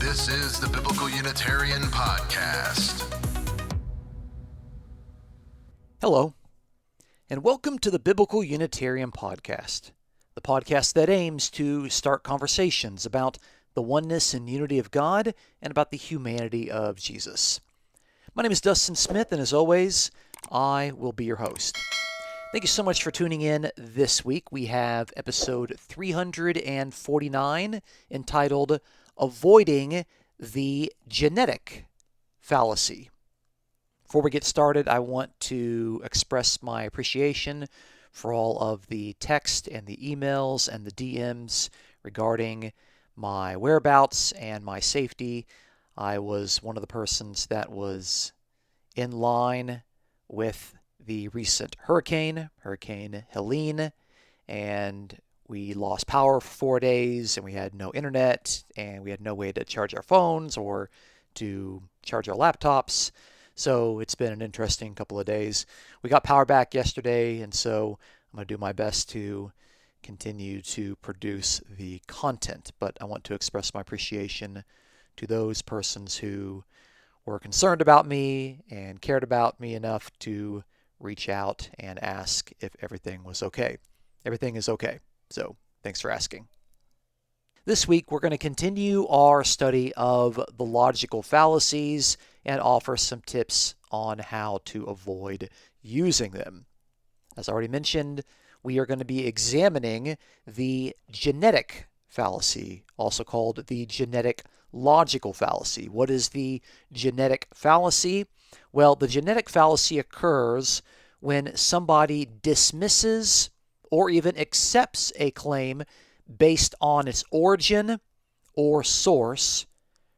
This is the Biblical Unitarian Podcast. Hello, and welcome to the Biblical Unitarian Podcast, the podcast that aims to start conversations about the oneness and unity of God and about the humanity of Jesus. My name is Dustin Smith, and as always, I will be your host. Thank you so much for tuning in this week. We have episode 349 entitled Avoiding the Genetic Fallacy. Before we get started, I want to express my appreciation for all of the text and the emails and the DMs regarding my whereabouts and my safety. I was one of the persons that was in line with the recent Hurricane Helene, and we lost power for 4 days, and we had no internet, and we had no way to charge our phones or to charge our laptops. So it's been an interesting couple of days. We got power back yesterday, and so I'm going to do my best to continue to produce the content. But I want to express my appreciation to those persons who were concerned about me and cared about me enough to reach out and ask if everything was okay. Everything is okay. So thanks for asking. This week, we're going to continue our study of the logical fallacies and offer some tips on how to avoid using them. As I already mentioned, we are going to be examining the genetic fallacy, also called the genetic logical fallacy. What is the genetic fallacy? Well, the genetic fallacy occurs when somebody dismisses or even accepts a claim based on its origin or source,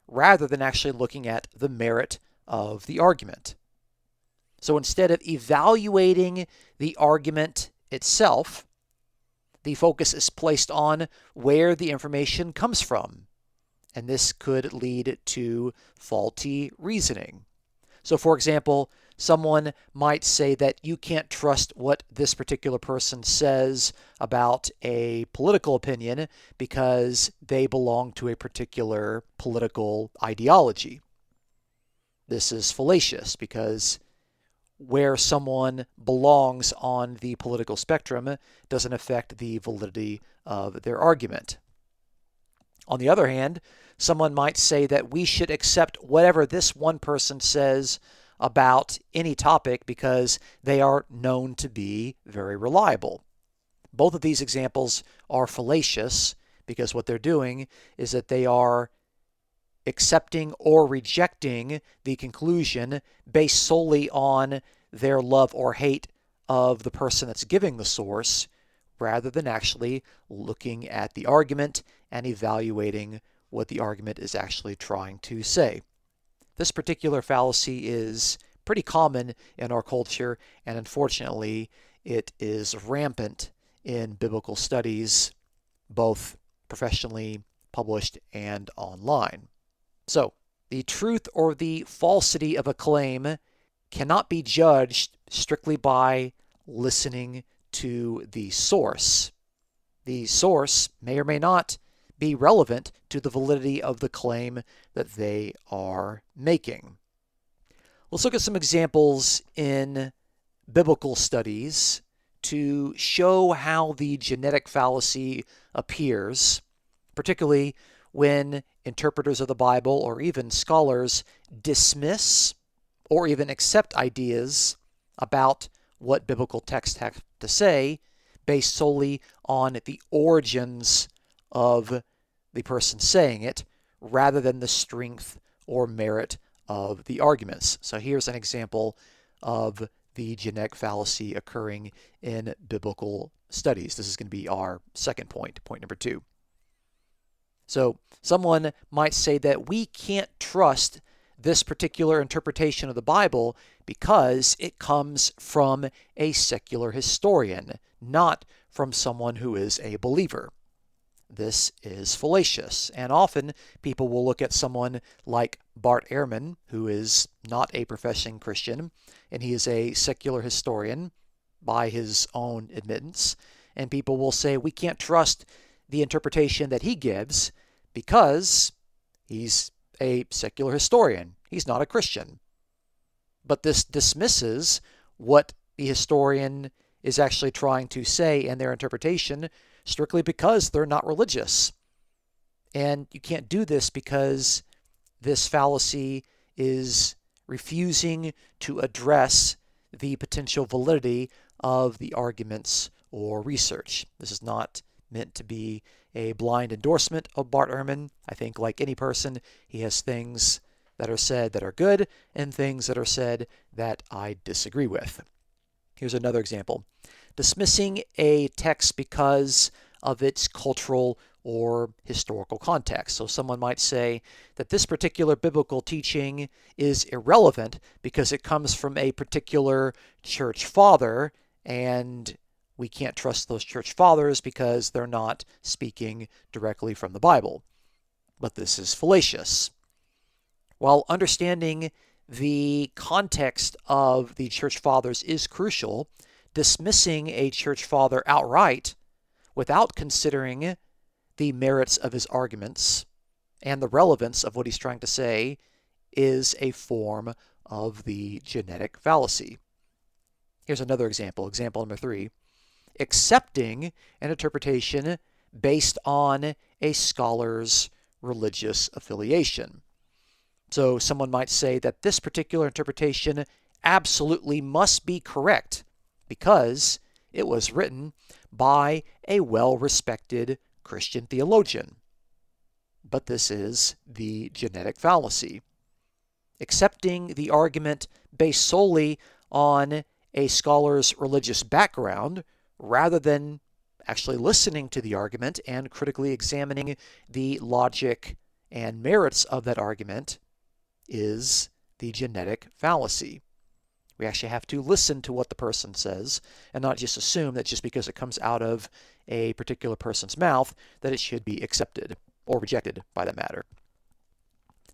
rather than actually looking at the merit of the argument. So instead of evaluating the argument itself, the focus is placed on where the information comes from, and this could lead to faulty reasoning. So for example, someone might say that you can't trust what this particular person says about a political opinion because they belong to a particular political ideology. This is fallacious because where someone belongs on the political spectrum doesn't affect the validity of their argument. On the other hand, someone might say that we should accept whatever this one person says about any topic because they are known to be very reliable. Both of these examples are fallacious because what they're doing is that they are accepting or rejecting the conclusion based solely on their love or hate of the person that's giving the source, rather than actually looking at the argument and evaluating what the argument is actually trying to say. This particular fallacy is pretty common in our culture, and unfortunately, it is rampant in biblical studies, both professionally published and online. So, the truth or the falsity of a claim cannot be judged strictly by listening to the source. The source may or may not be relevant to the validity of the claim that they are making. Let's look at some examples in biblical studies to show how the genetic fallacy appears, particularly when interpreters of the Bible or even scholars dismiss or even accept ideas about what biblical texts have to say based solely on the origins of the person saying it, rather than the strength or merit of the arguments. So here's an example of the genetic fallacy occurring in biblical studies. This is going to be our second point, point number 2. So someone might say that we can't trust this particular interpretation of the Bible because it comes from a secular historian, not from someone who is a believer. This is fallacious, and often people will look at someone like Bart Ehrman, who is not a professing Christian, and he is a secular historian by his own admittance, and people will say we can't trust the interpretation that he gives because he's a secular historian. He's not a Christian. But this dismisses what the historian is actually trying to say in their interpretation strictly because they're not religious. And you can't do this because this fallacy is refusing to address the potential validity of the arguments or research. This is not meant to be a blind endorsement of Bart Ehrman. I think, like any person, he has things that are said that are good and things that are said that I disagree with. Here's another example. Dismissing a text because of its cultural or historical context. So someone might say that this particular biblical teaching is irrelevant because it comes from a particular church father, and we can't trust those church fathers because they're not speaking directly from the Bible. But this is fallacious. While understanding the context of the church fathers is crucial, dismissing a church father outright without considering the merits of his arguments and the relevance of what he's trying to say is a form of the genetic fallacy. Here's another example, example number 3. Accepting an interpretation based on a scholar's religious affiliation. So someone might say that this particular interpretation absolutely must be correct because it was written by a well-respected Christian theologian. But this is the genetic fallacy. Accepting the argument based solely on a scholar's religious background rather than actually listening to the argument and critically examining the logic and merits of that argument is the genetic fallacy. We actually have to listen to what the person says and not just assume that just because it comes out of a particular person's mouth that it should be accepted or rejected by that matter.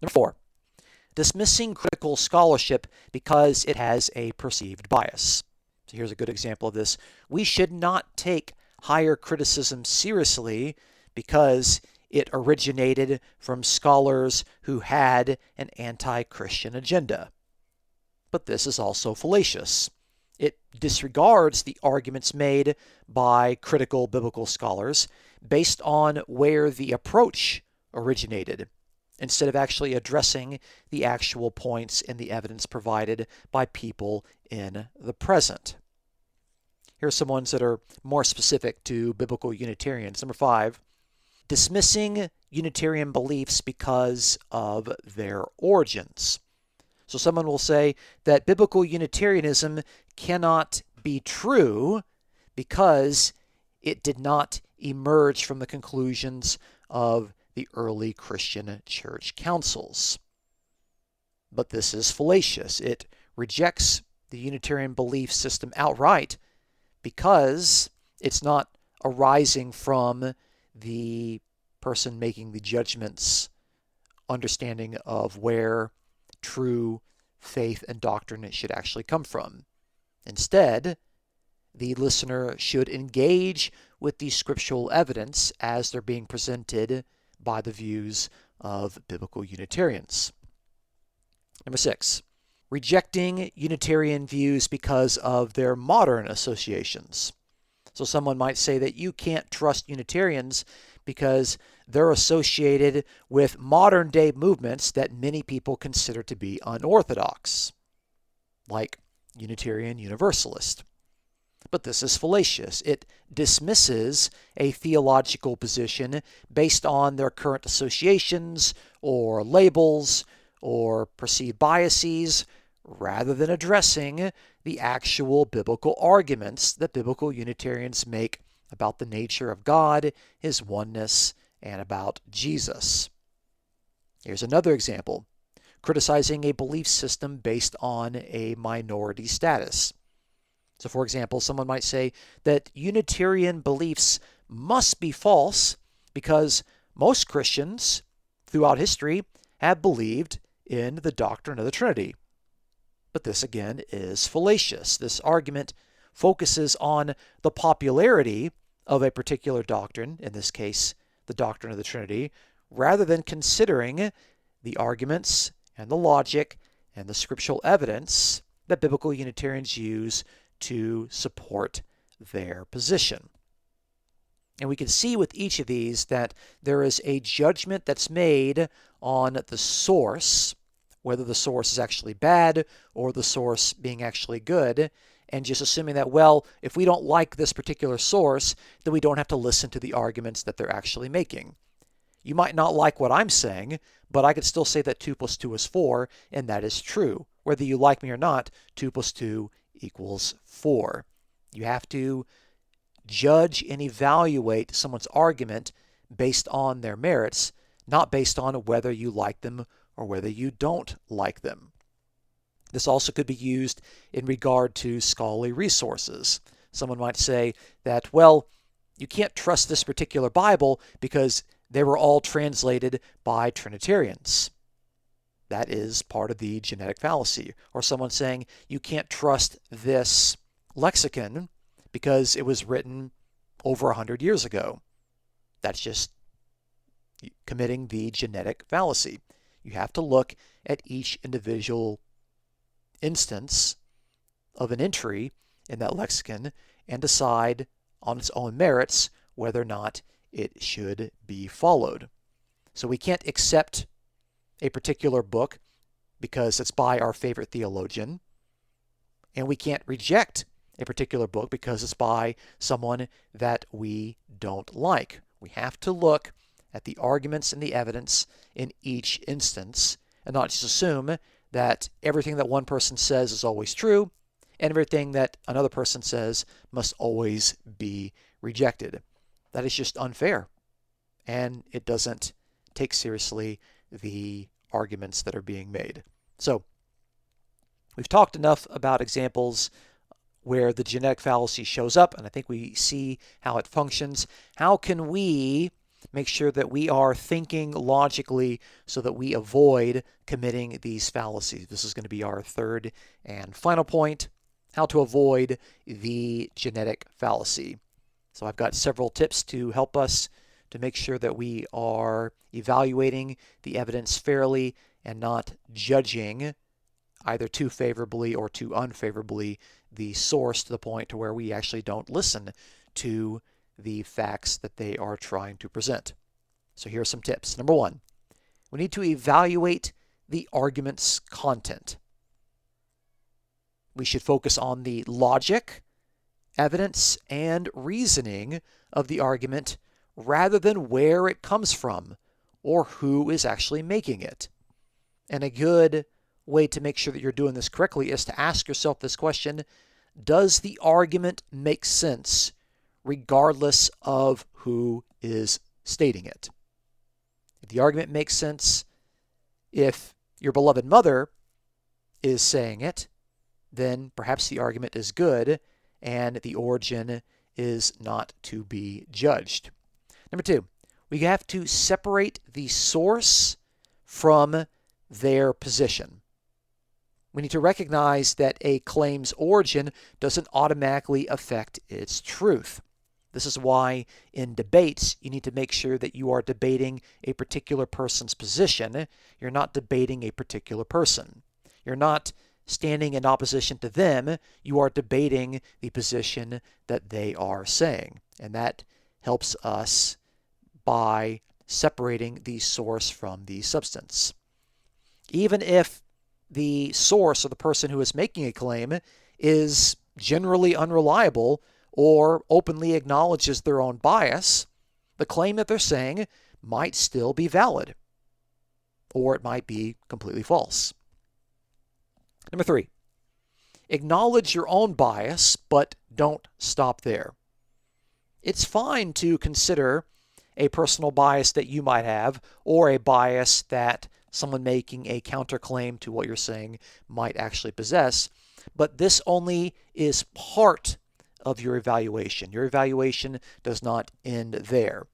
Number 4, dismissing critical scholarship because it has a perceived bias. So here's a good example of this. We should not take higher criticism seriously because it originated from scholars who had an anti-Christian agenda. But this is also fallacious. It disregards the arguments made by critical biblical scholars based on where the approach originated, instead of actually addressing the actual points in the evidence provided by people in the present. Here are some ones that are more specific to biblical Unitarians. Number 5, dismissing Unitarian beliefs because of their origins. So someone will say that biblical Unitarianism cannot be true because it did not emerge from the conclusions of the early Christian church councils. But this is fallacious. It rejects the Unitarian belief system outright because it's not arising from the person making the judgment's understanding of where true faith and doctrine should actually come from. Instead, the listener should engage with the scriptural evidence as they're being presented by the views of biblical Unitarians. Number 6, rejecting Unitarian views because of their modern associations. So someone might say that you can't trust Unitarians because they're associated with modern day movements that many people consider to be unorthodox, like Unitarian Universalist. But this is fallacious. It dismisses a theological position based on their current associations or labels or perceived biases, rather than addressing the actual biblical arguments that biblical Unitarians make about the nature of God, His oneness, and about Jesus. Here's another example. Criticizing a belief system based on a minority status. So for example, someone might say that Unitarian beliefs must be false because most Christians throughout history have believed in the doctrine of the Trinity. But this again is fallacious. This argument focuses on the popularity of a particular doctrine, in this case, the doctrine of the Trinity, rather than considering the arguments and the logic and the scriptural evidence that biblical Unitarians use to support their position. And we can see with each of these that there is a judgment that's made on the source, whether the source is actually bad or the source being actually good, and just assuming that, well, if we don't like this particular source, then we don't have to listen to the arguments that they're actually making. You might not like what I'm saying, but I could still say that 2 plus 2 is 4, and that is true. Whether you like me or not, 2 plus 2 equals 4. You have to judge and evaluate someone's argument based on their merits, not based on whether you like them or whether you don't like them. This also could be used in regard to scholarly resources. Someone might say that, well, you can't trust this particular Bible because they were all translated by Trinitarians. That is part of the genetic fallacy. Or someone saying you can't trust this lexicon because it was written over 100 years ago. That's just committing the genetic fallacy. You have to look at each individual instance of an entry in that lexicon and decide on its own merits whether or not it should be followed. So we can't accept a particular book because it's by our favorite theologian, and we can't reject a particular book because it's by someone that we don't like. We have to look at the arguments and the evidence in each instance and not just assume that everything that one person says is always true and everything that another person says must always be rejected. That is just unfair, and it doesn't take seriously the arguments that are being made. So we've talked enough about examples where the genetic fallacy shows up, and I think we see how it functions. How can we make sure that we are thinking logically so that we avoid committing these fallacies? This is going to be our third and final point, how to avoid the genetic fallacy. So I've got several tips to help us to make sure that we are evaluating the evidence fairly and not judging either too favorably or too unfavorably the source to the point to where we actually don't listen to the facts that they are trying to present. So here are some tips. Number one, we need to evaluate the argument's content. We should focus on the logic, evidence, and reasoning of the argument rather than where it comes from or who is actually making it. And a good way to make sure that you're doing this correctly is to ask yourself this question: does the argument make sense regardless of who is stating it? If the argument makes sense, if your beloved mother is saying it, then perhaps the argument is good and the origin is not to be judged. Number two, we have to separate the source from their position. We need to recognize that a claim's origin doesn't automatically affect its truth. This is why in debates you need to make sure that you are debating a particular person's position. You're not debating a particular person. You're not standing in opposition to them. You are debating the position that they are saying. And that helps us by separating the source from the substance. Even if the source or the person who is making a claim is generally unreliable or openly acknowledges their own bias, the claim that they're saying might still be valid, or it might be completely false. Number three, acknowledge your own bias, but don't stop there. It's fine to consider a personal bias that you might have, or a bias that someone making a counterclaim to what you're saying might actually possess, but this only is part of your evaluation. Your evaluation does not end there.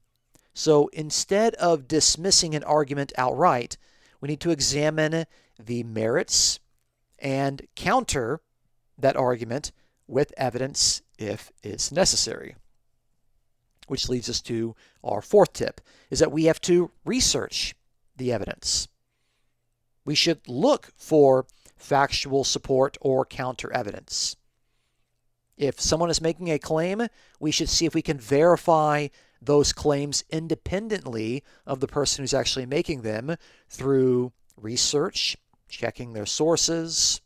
So instead of dismissing an argument outright, we need to examine the merits and counter that argument with evidence if it's necessary. Which leads us to our fourth tip, is that we have to research the evidence. We should look for factual support or counter evidence. If someone is making a claim, we should see if we can verify those claims independently of the person who's actually making them through research, checking their sources,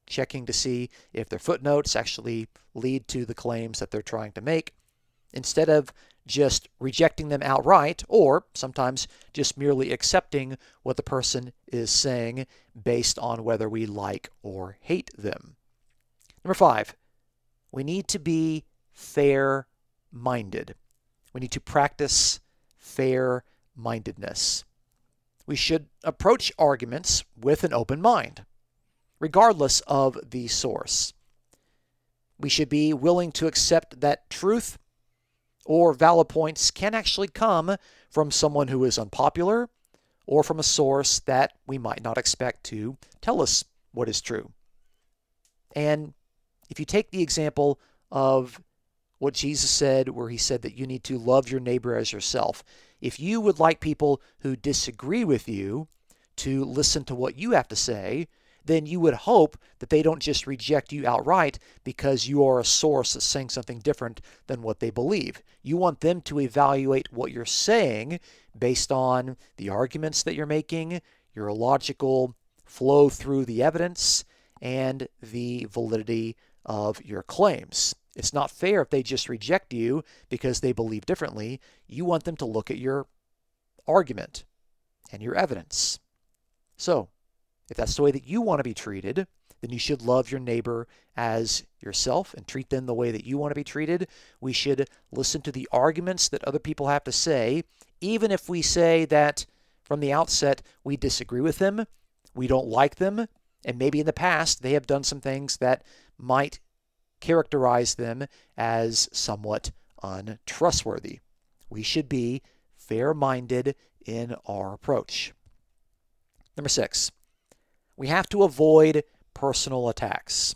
checking to see if their footnotes actually lead to the claims that they're trying to make, instead of just rejecting them outright, or sometimes just merely accepting what the person is saying based on whether we like or hate them. Number 5, we need to be fair-minded. We need to practice fair-mindedness. We should approach arguments with an open mind, regardless of the source. We should be willing to accept that truth or valid points can actually come from someone who is unpopular or from a source that we might not expect to tell us what is true. And if you take the example of what Jesus said, where he said that you need to love your neighbor as yourself, if you would like people who disagree with you to listen to what you have to say, then you would hope that they don't just reject you outright because you are a source that's saying something different than what they believe. You want them to evaluate what you're saying based on the arguments that you're making, your logical flow through the evidence, and the validity of your claims. It's not fair if they just reject you because they believe differently. You want them to look at your argument and your evidence. So, if that's the way that you want to be treated, then you should love your neighbor as yourself and treat them the way that you want to be treated. We should listen to the arguments that other people have to say, even if we say that from the outset we disagree with them, we don't like them, and maybe in the past they have done some things that might characterize them as somewhat untrustworthy. We should be fair-minded in our approach. Number 6. We have to avoid personal attacks.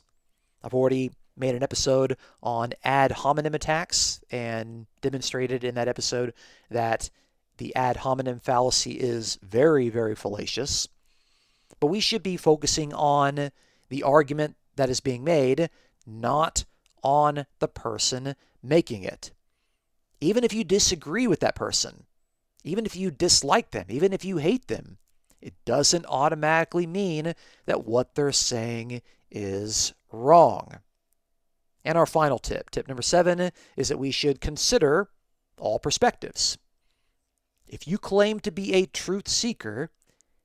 I've already made an episode on ad hominem attacks and demonstrated in that episode that the ad hominem fallacy is very, very fallacious. But we should be focusing on the argument that is being made, not on the person making it. Even if you disagree with that person, even if you dislike them, even if you hate them, it doesn't automatically mean that what they're saying is wrong. And our final tip number 7, is that we should consider all perspectives. If you claim to be a truth seeker,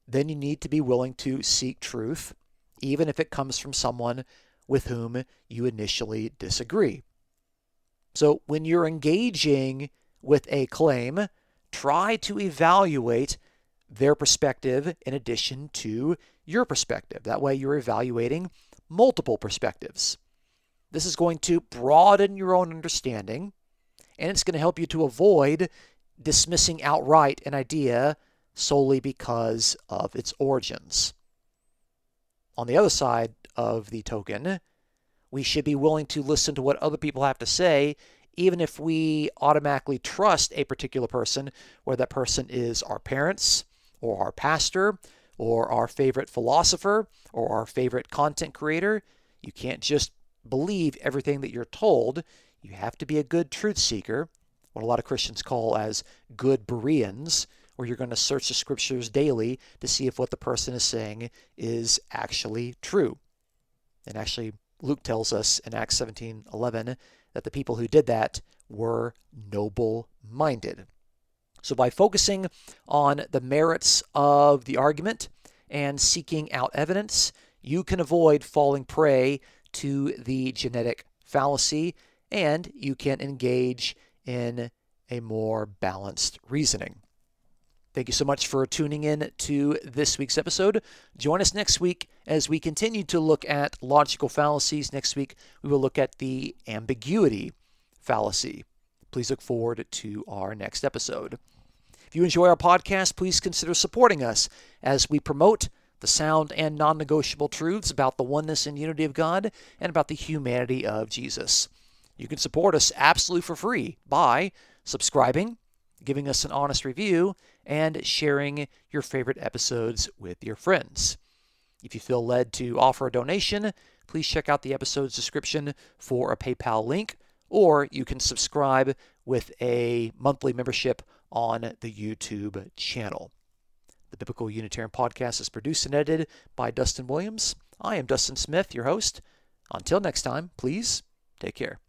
then you need to be willing to seek truth, even if it comes from someone with whom you initially disagree. So when you're engaging with a claim, try to evaluate their perspective in addition to your perspective. That way you're evaluating multiple perspectives. This is going to broaden your own understanding, and it's going to help you to avoid dismissing outright an idea solely because of its origins. On the other side of the token, we should be willing to listen to what other people have to say, even if we automatically trust a particular person, whether that person is our parents, or our pastor, or our favorite philosopher, or our favorite content creator. You can't just believe everything that you're told. You have to be a good truth seeker, what a lot of Christians call as good Bereans, where you're going to search the scriptures daily to see if what the person is saying is actually true. And actually, Luke tells us in Acts 17:11 that the people who did that were noble-minded. So by focusing on the merits of the argument and seeking out evidence, you can avoid falling prey to the genetic fallacy, and you can engage in a more balanced reasoning. Thank you so much for tuning in to this week's episode. Join us next week as we continue to look at logical fallacies. Next week, we will look at the ambiguity fallacy. Please look forward to our next episode. If you enjoy our podcast, please consider supporting us as we promote the sound and non-negotiable truths about the oneness and unity of God and about the humanity of Jesus. You can support us absolutely for free by subscribing, giving us an honest review, and sharing your favorite episodes with your friends. If you feel led to offer a donation, please check out the episode's description for a PayPal link, or you can subscribe with a monthly membership on the YouTube channel. The Biblical Unitarian Podcast is produced and edited by Dustin Williams. I am Dustin Smith, your host. Until next time, please take care.